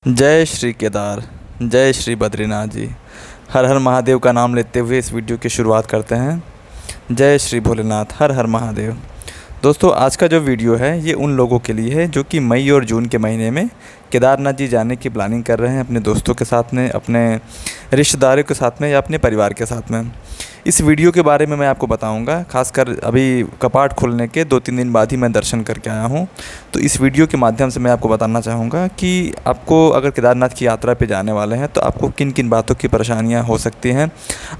जय श्री केदार, जय श्री बद्रीनाथ जी। हर हर महादेव का नाम लेते हुए इस वीडियो की शुरुआत करते हैं। जय श्री भोलेनाथ, हर हर महादेव। दोस्तों, आज का जो वीडियो है ये उन लोगों के लिए है जो कि मई और जून के महीने में केदारनाथ जी जाने की प्लानिंग कर रहे हैं, अपने दोस्तों के साथ में, अपने रिश्तेदारों के साथ में या अपने परिवार के साथ में। इस वीडियो के बारे में मैं आपको बताऊंगा। खासकर अभी कपाट खुलने के 2-3 दिन बाद ही मैं दर्शन करके आया हूं, तो इस वीडियो के माध्यम से मैं आपको बताना चाहूँगा कि आपको अगर केदारनाथ की यात्रा पे जाने वाले हैं तो आपको किन किन बातों की परेशानियां हो सकती हैं,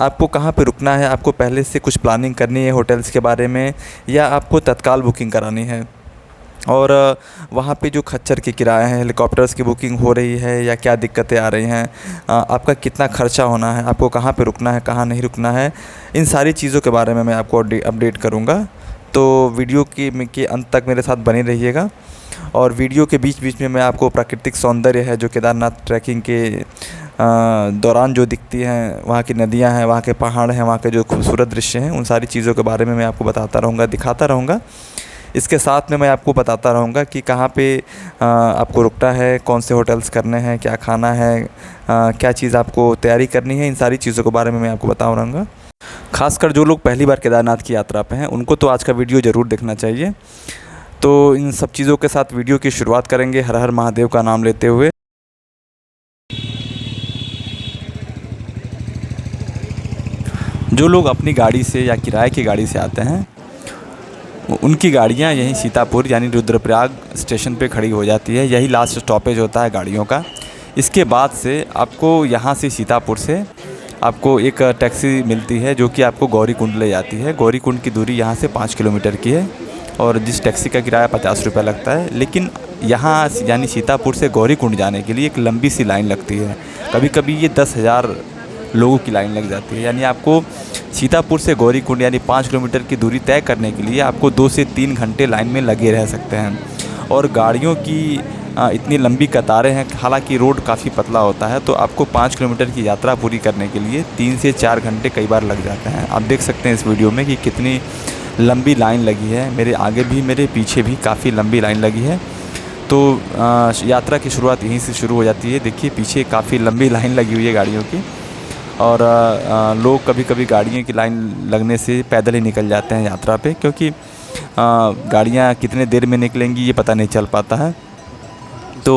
आपको कहां पे रुकना है, आपको पहले से कुछ प्लानिंग करनी है होटल्स के बारे में या आपको तत्काल बुकिंग करानी है, और वहाँ पे जो खच्चर के किराए हैं, हेलीकॉप्टर्स की बुकिंग हो रही है या क्या दिक्कतें आ रही हैं, आपका कितना खर्चा होना है, आपको कहाँ पे रुकना है, कहाँ नहीं रुकना है, इन सारी चीज़ों के बारे में मैं आपको अपडेट करूँगा। तो वीडियो के अंत तक मेरे साथ बने रहिएगा। और वीडियो के बीच बीच में मैं आपको प्राकृतिक सौंदर्य है जो केदारनाथ ट्रैकिंग के दौरान जो दिखती हैं, वहाँ की नदियाँ हैं, वहाँ के पहाड़ हैं, वहाँ के जो खूबसूरत दृश्य हैं, उन सारी चीज़ों के बारे में मैं आपको बताता रहूँगा, दिखाता रहूँगा। इसके साथ में मैं आपको बताता रहूँगा कि कहाँ पे आपको रुकना है, कौन से होटल्स करने हैं, क्या खाना है, क्या चीज़ आपको तैयारी करनी है, इन सारी चीज़ों के बारे में मैं आपको बता रहूँगा। खासकर जो लोग पहली बार केदारनाथ की यात्रा पे हैं उनको तो आज का वीडियो ज़रूर देखना चाहिए। तो इन सब चीज़ों के साथ वीडियो की शुरुआत करेंगे हर हर महादेव का नाम लेते हुए। जो लोग अपनी गाड़ी से या किराए की गाड़ी से आते हैं उनकी गाड़ियाँ यहीं सीतापुर यानी रुद्रप्रयाग स्टेशन पे खड़ी हो जाती है। यही लास्ट स्टॉपेज होता है गाड़ियों का। इसके बाद से आपको यहाँ से सीतापुर से आपको एक टैक्सी मिलती है जो कि आपको गौरीकुंड ले जाती है। गौरीकुंड की दूरी यहाँ से 5 किलोमीटर की है और जिस टैक्सी का किराया 50 रुपये लगता है। लेकिन यहाँ यानी सीतापुर से गौरीकुंड जाने के लिए एक लंबी सी लाइन लगती है। कभी कभी ये 10,000 लोगों की लाइन लग जाती है। यानी आपको सीतापुर से गौरीकुंड यानी 5 किलोमीटर की दूरी तय करने के लिए आपको 2 से 3 घंटे लाइन में लगे रह सकते हैं। और गाड़ियों की इतनी लंबी कतारें हैं, हालांकि रोड काफ़ी पतला होता है, तो आपको 5 किलोमीटर की यात्रा पूरी करने के लिए 3 से 4 घंटे कई बार लग जाते हैं। आप देख सकते हैं इस वीडियो में कि कितनी लंबी लाइन लगी है। मेरे आगे भी मेरे पीछे भी काफ़ी लंबी लाइन लगी है। तो यात्रा की शुरुआत यहीं से शुरू हो जाती है। देखिए पीछे काफ़ी लंबी लाइन लगी हुई है गाड़ियों की, और लोग कभी कभी गाड़ियों की लाइन लगने से पैदल ही निकल जाते हैं यात्रा पे, क्योंकि गाड़ियाँ कितने देर में निकलेंगी ये पता नहीं चल पाता है। तो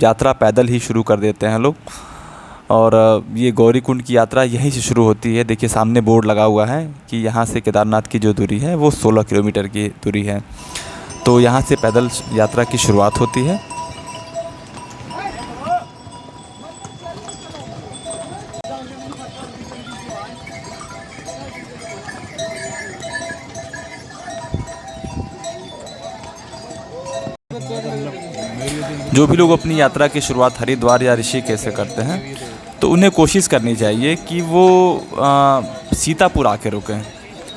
यात्रा पैदल ही शुरू कर देते हैं लोग। और ये गौरीकुंड की यात्रा यहीं से शुरू होती है। देखिए सामने बोर्ड लगा हुआ है कि यहाँ से केदारनाथ की जो दूरी है वो 16 किलोमीटर की दूरी है। तो यहाँ से पैदल यात्रा की शुरुआत होती है। जो भी लोग अपनी यात्रा की शुरुआत हरिद्वार या ऋषिकेश से करते हैं तो उन्हें कोशिश करनी चाहिए कि वो सीतापुर आके रुकें।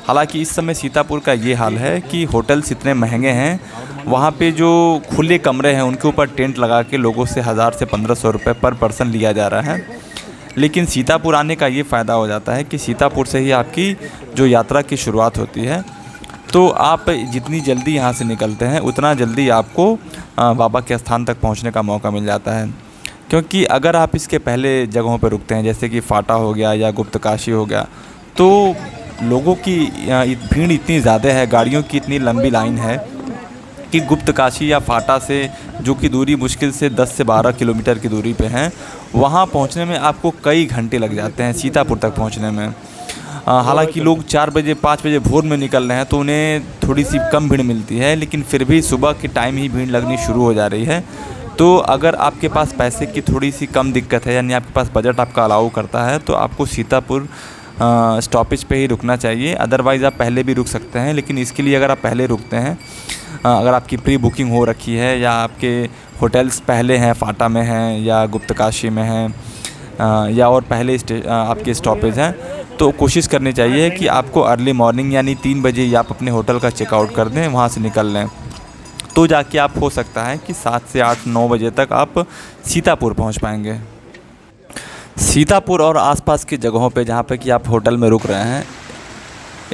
हालांकि इस समय सीतापुर का ये हाल है कि होटल्स इतने महंगे हैं, वहाँ पे जो खुले कमरे हैं उनके ऊपर टेंट लगा के लोगों से 1000 से 1500 रुपये पर पर्सन लिया जा रहा है। लेकिन सीतापुर आने का ये फ़ायदा हो जाता है कि सीतापुर से ही आपकी जो यात्रा की शुरुआत होती है। तो आप जितनी जल्दी यहाँ से निकलते हैं उतना जल्दी आपको बाबा के स्थान तक पहुँचने का मौका मिल जाता है। क्योंकि अगर आप इसके पहले जगहों पर रुकते हैं जैसे कि फाटा हो गया या गुप्तकाशी हो गया, तो लोगों की भीड़ इतनी ज़्यादा है, गाड़ियों की इतनी लंबी लाइन है कि गुप्तकाशी या फाटा से जो कि दूरी मुश्किल से 10 से 12 किलोमीटर की दूरी पे है, वहाँ पहुँचने में आपको कई घंटे लग जाते हैं सीतापुर तक पहुँचने में। हालांकि लोग 4 बजे 5 बजे भोर में निकल रहे हैं तो उन्हें थोड़ी सी कम भीड़ मिलती है, लेकिन फिर भी सुबह के टाइम ही भीड़ लगनी शुरू हो जा रही है। तो अगर आपके पास पैसे की थोड़ी सी कम दिक्कत है, यानी आपके पास बजट आपका अलाउ करता है, तो आपको सीतापुर स्टॉपेज पे ही रुकना चाहिए। अदरवाइज़ आप पहले भी रुक सकते हैं, लेकिन इसके लिए अगर आप पहले रुकते हैं, अगर आपकी प्री बुकिंग हो रखी है या आपके होटल्स पहले हैं, फाटा में हैं या गुप्तकाशी में हैं, या और पहले आपके स्टॉपेज हैं, तो कोशिश करनी चाहिए कि आपको अर्ली मॉर्निंग यानी 3 बजे ही आप अपने होटल का चेकआउट कर दें, वहाँ से निकल लें। तो जाके आप हो सकता है कि 7 से 8-9 बजे तक आप सीतापुर पहुँच पाएंगे। सीतापुर और आसपास की जगहों पे जहाँ पे कि आप होटल में रुक रहे हैं,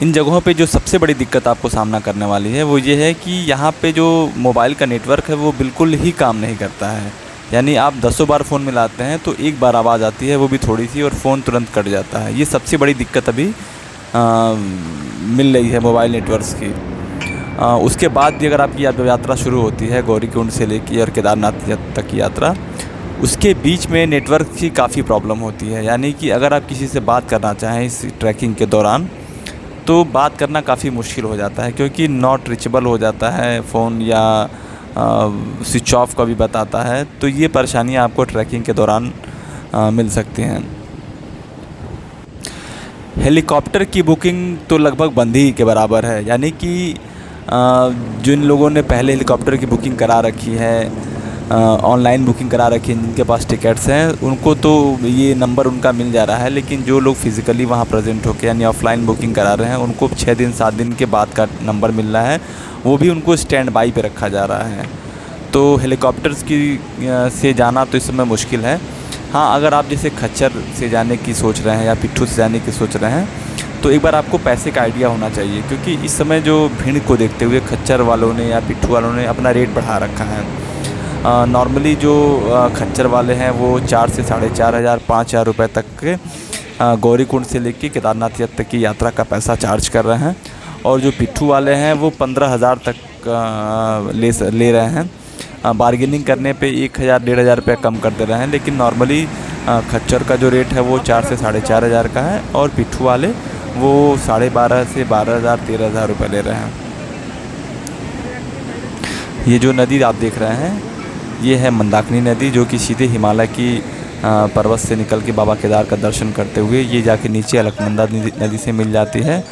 इन जगहों पे जो सबसे बड़ी दिक्कत आपको सामना करने वाली है वो ये है कि यहाँ पे जो मोबाइल का नेटवर्क है वो बिल्कुल ही काम नहीं करता है। यानी आप दसों बार फ़ोन मिलाते हैं तो एक बार आवाज़ आती है, वो भी थोड़ी सी, और फ़ोन तुरंत कट जाता है। ये सबसे बड़ी दिक्कत अभी मिल रही है मोबाइल नेटवर्क्स की। उसके बाद भी अगर आपकी यात्रा शुरू होती है गौरीकुंड से लेकर और केदारनाथ तक की यात्रा, उसके बीच में नेटवर्क की काफ़ी प्रॉब्लम होती है। यानी कि अगर आप किसी से बात करना चाहें इस ट्रैकिंग के दौरान, तो बात करना काफ़ी मुश्किल हो जाता है, क्योंकि नॉट रीचेबल हो जाता है फ़ोन, या स्विच ऑफ का भी बताता है। तो ये परेशानियाँ आपको ट्रैकिंग के दौरान मिल सकती हैं। हेलीकॉप्टर की बुकिंग तो लगभग बंद ही के बराबर है। यानी कि जिन लोगों ने पहले हेलीकॉप्टर की बुकिंग करा रखी है, ऑनलाइन बुकिंग करा रखी है, जिनके पास टिकट्स हैं, उनको तो ये नंबर उनका मिल जा रहा है। लेकिन जो लोग फ़िज़िकली वहाँ प्रेजेंट होकर यानी ऑफ़लाइन बुकिंग करा रहे हैं, उनको 6 दिन 7 दिन के बाद का नंबर मिल रहा है, वो भी उनको स्टैंड बाई पे रखा जा रहा है। तो हेलीकॉप्टर्स की से जाना तो इस समय मुश्किल है। हाँ, अगर आप जैसे खच्चर से जाने की सोच रहे हैं या पिट्ठू से जाने की सोच रहे हैं, तो एक बार आपको पैसे का आइडिया होना चाहिए, क्योंकि इस समय जो भीड़ को देखते हुए खच्चर वालों ने या पिट्ठू वालों ने अपना रेट बढ़ा रखा है। नॉर्मली जो खच्चर वाले हैं वो 4 से 4,500 5,000 रुपये तक के गौरीकुंड से लेकर केदारनाथ तक की यात्रा का पैसा चार्ज कर रहे हैं, और जो पिट्ठू वाले हैं वो 15,000 तक ले रहे हैं। बार्गेनिंग करने पे 1,000 1,500 रुपये कम कर दे रहे हैं। लेकिन नॉर्मली खच्चर का जो रेट है वो 4 से 4,500 का है, और पिट्ठू वाले वो 12,500 से 12,000 13,000 रुपये ले रहे हैं। ये जो नदी आप देख रहे हैं, ये है मंदाकिनी नदी, जो कि सीधे हिमालय की पर्वत से निकल के बाबा केदार का दर्शन करते हुए ये जाके नीचे अलकनंदा नदी से मिल जाती है।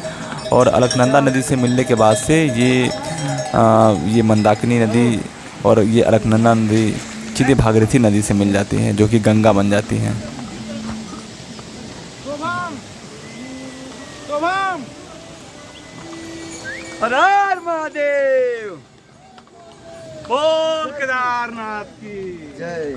और अलकनंदा नदी से मिलने के बाद से ये मंदाकिनी नदी और ये अलकनंदा नदी सीधे भागीरथी नदी से मिल जाती हैं, जो कि गंगा बन जाती हैं। हर हर महादेव, बोल केदारनाथ की जय।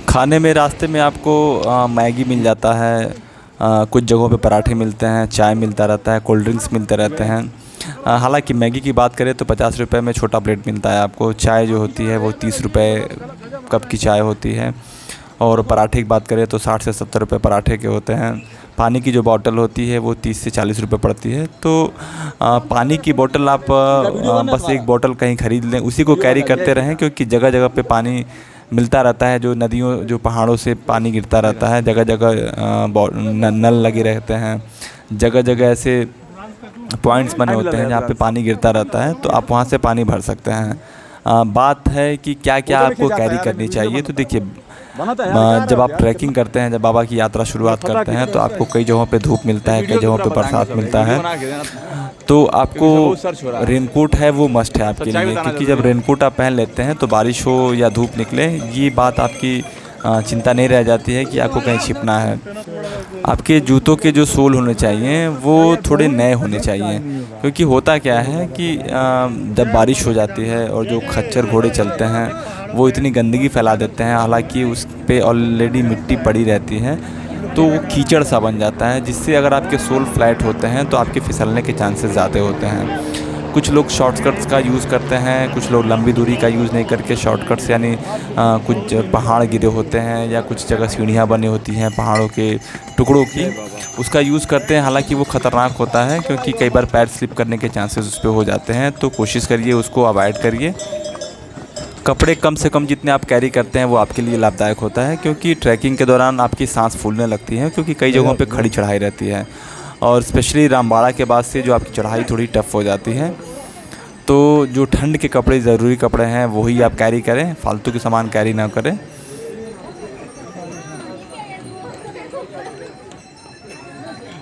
खाने में रास्ते में आपको मैगी मिल जाता है, कुछ जगहों पे पराठे मिलते हैं, चाय मिलता रहता है, कोल्ड ड्रिंक्स मिलते रहते हैं। हालांकि मैगी की बात करें तो 50 रुपये में छोटा प्लेट मिलता है आपको। चाय जो होती है वो 30 रुपये कप की चाय होती है। और पराठे की बात करें तो 60 से 70 रुपये पराठे के होते हैं। पानी की जो बॉटल होती है वो 30 से 40 रुपये पड़ती है। तो पानी की बोतल आप बस एक बोतल कहीं ख़रीद लें, उसी को कैरी करते रहें, क्योंकि जगह जगह पे पानी मिलता रहता है। जो नदियों जो पहाड़ों से पानी गिरता रहता है, जगह जगह नल लगे रहते हैं, जगह जगह ऐसे पॉइंट्स बने होते हैं जहाँ पे पानी गिरता रहता है, तो आप वहाँ से पानी भर सकते हैं। बात है कि क्या क्या आपको कैरी करनी चाहिए। तो देखिए, जब आप ट्रैकिंग करते हैं, जब बाबा की यात्रा शुरुआत करते हैं, तो आपको कई जगहों पे धूप मिलता है, कई जगहों पे बरसात मिलता है। तो आपको रेनकोट है वो मस्ट है आपके लिए, क्योंकि जब रेनकोट आप पहन लेते हैं तो बारिश हो या धूप निकले, ये बात आपकी चिंता नहीं रह जाती है कि आपको कहीं छिपना है। आपके जूतों के जो सोल होने चाहिए वो थोड़े नए होने चाहिए, क्योंकि होता क्या है कि जब बारिश हो जाती है और जो खच्चर घोड़े चलते हैं वो इतनी गंदगी फैला देते हैं, हालांकि उस पे ऑलरेडी मिट्टी पड़ी रहती है, तो वो कीचड़ सा बन जाता है, जिससे अगर आपके सोल फ्लैट होते हैं तो आपके फिसलने के चांसेस ज़्यादा होते हैं। कुछ लोग शॉर्टकट्स का यूज़ करते हैं, कुछ लोग लंबी दूरी का यूज़ नहीं करके शॉर्टकट्स यानी कुछ पहाड़ गिरे होते हैं या कुछ जगह सीढ़ियाँ बनी होती हैं पहाड़ों के टुकड़ों की, उसका यूज़ करते हैं। हालांकि वो ख़तरनाक होता है, क्योंकि कई बार पैर स्लिप करने के चांसेस उस पर हो जाते हैं, तो कोशिश करिए उसको अवॉइड करिए। कपड़े कम से कम जितने आप कैरी करते हैं वो आपके लिए लाभदायक होता है, क्योंकि ट्रैकिंग के दौरान आपकी सांस फूलने लगती है, क्योंकि कई जगहों पे खड़ी चढ़ाई रहती है, और स्पेशली रामबाड़ा के बाद से जो आपकी चढ़ाई थोड़ी टफ हो जाती है। तो जो ठंड के कपड़े, ज़रूरी कपड़े हैं, वही आप कैरी करें, फालतू के सामान कैरी ना करें।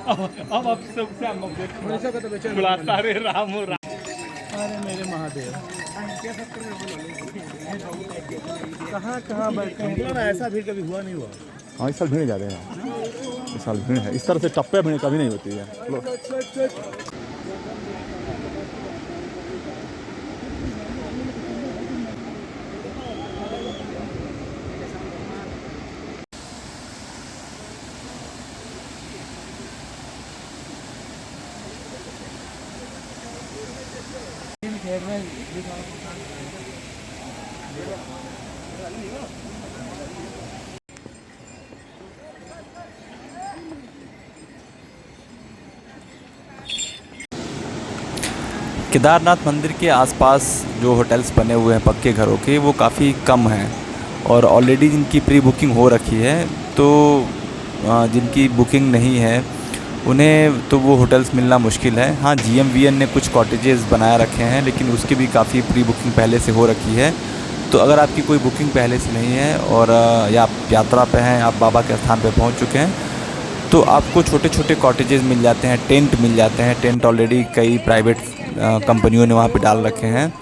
अब सबसे सारे राम अरे मेरे महादेव कहाँ बैठे हैं? ऐसा भीड़ कभी हुआ नहीं हुआ। हाँ, इस साल भीड़ ज़्यादा है। इस साल भीड़ है, इस तरह से टप्पे भीड़ कभी नहीं होती है। केदारनाथ मंदिर के आसपास जो होटल्स बने हुए हैं पक्के घरों के, वो काफ़ी कम हैं और ऑलरेडी जिनकी प्री बुकिंग हो रखी है, तो जिनकी बुकिंग नहीं है उन्हें तो वो होटल्स मिलना मुश्किल है। हाँ, GMVN ने कुछ कॉटेजेस बनाए रखे हैं, लेकिन उसकी भी काफ़ी प्री बुकिंग पहले से हो रखी है। तो अगर आपकी कोई बुकिंग पहले से नहीं है और या आप यात्रा पे हैं, आप बाबा के स्थान पे पहुंच चुके हैं, तो आपको छोटे छोटे कॉटेजेस मिल जाते हैं, टेंट मिल जाते हैं। टेंट ऑलरेडी कई प्राइवेट कंपनियों ने वहाँ पे डाल रखे हैं,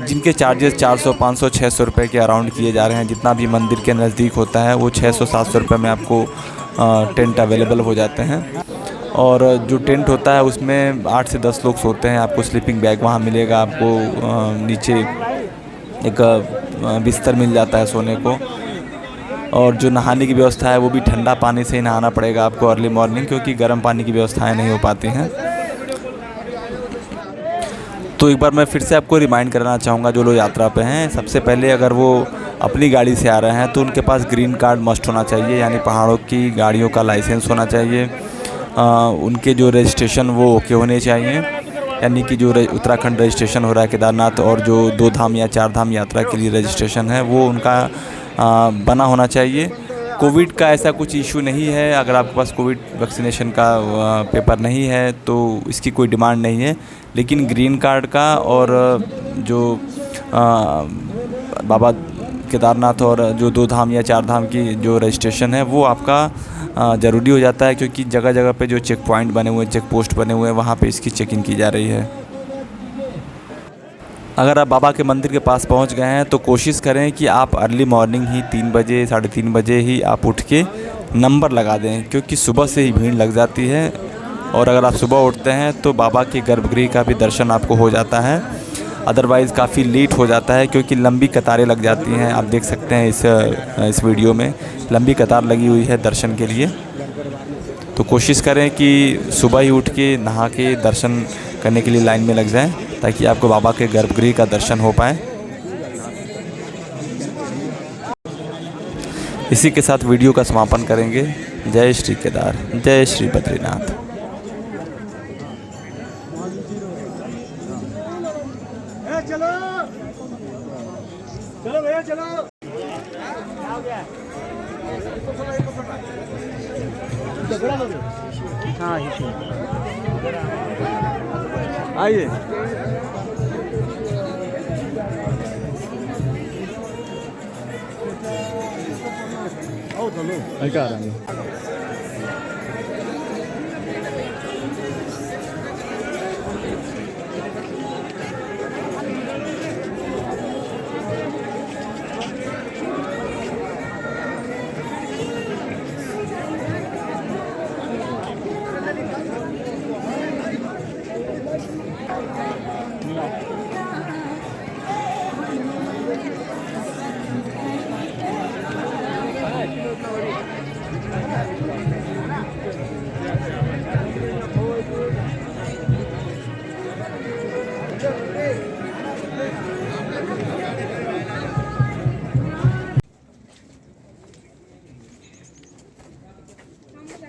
जिनके चार्जेस 400, 500, 600 रुपये के अराउंड किए जा रहे हैं। जितना भी मंदिर के नज़दीक होता है वो 600, 700 रुपये में आपको टेंट अवेलेबल हो जाते हैं। और जो टेंट होता है उसमें 8 से 10 लोग सोते हैं। आपको स्लीपिंग बैग वहाँ मिलेगा, आपको नीचे एक बिस्तर मिल जाता है सोने को। और जो नहाने की व्यवस्था है वो भी ठंडा पानी से ही नहाना पड़ेगा आपको अर्ली मॉर्निंग, क्योंकि गर्म पानी की व्यवस्थाएं नहीं हो पाती हैं। तो एक बार मैं फिर से आपको रिमाइंड करना चाहूँगा, जो लोग यात्रा पे हैं, सबसे पहले अगर वो अपनी गाड़ी से आ रहे हैं तो उनके पास ग्रीन कार्ड मस्ट होना चाहिए, यानी पहाड़ों की गाड़ियों का लाइसेंस होना चाहिए। उनके जो रजिस्ट्रेशन वो ओके होने चाहिए, यानी कि जो उत्तराखंड रजिस्ट्रेशन हो रहा है केदारनाथ, और जो 2 धाम या 4 धाम यात्रा के लिए रजिस्ट्रेशन है वो उनका बना होना चाहिए। कोविड का ऐसा कुछ इशू नहीं है। अगर आपके पास कोविड वैक्सीनेशन का पेपर नहीं है तो इसकी कोई डिमांड नहीं है, लेकिन ग्रीन कार्ड का और जो बाबा केदारनाथ और जो 2 धाम या 4 धाम की जो रजिस्ट्रेशन है वो आपका ज़रूरी हो जाता है, क्योंकि जगह जगह पे जो चेक पॉइंट बने हुए हैं, चेक पोस्ट बने हुए हैं, वहाँ पे इसकी चेकिंग की जा रही है। अगर आप बाबा के मंदिर के पास पहुंच गए हैं तो कोशिश करें कि आप अर्ली मॉर्निंग ही 3 बजे, 3:30 बजे ही आप उठ के नंबर लगा दें, क्योंकि सुबह से ही भीड़ लग जाती है। और अगर आप सुबह उठते हैं तो बाबा के गर्भगृह का भी दर्शन आपको हो जाता है। अदरवाइज़ काफ़ी लेट हो जाता है, क्योंकि लंबी कतारें लग जाती हैं। आप देख सकते हैं इस वीडियो में लंबी कतार लगी हुई है दर्शन के लिए। तो कोशिश करें कि सुबह ही उठ के नहा के दर्शन करने के लिए लाइन में लग जाएं, ताकि आपको बाबा के गर्भगृह का दर्शन हो पाए। इसी के साथ वीडियो का समापन करेंगे। जय श्री केदार, जय श्री बद्रीनाथ। चलो चलो भैया चलो। हाँ आइए। क्या आ रहा है?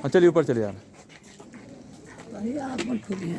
चलिए ऊपर चलिए यार। आप मत खोलिए।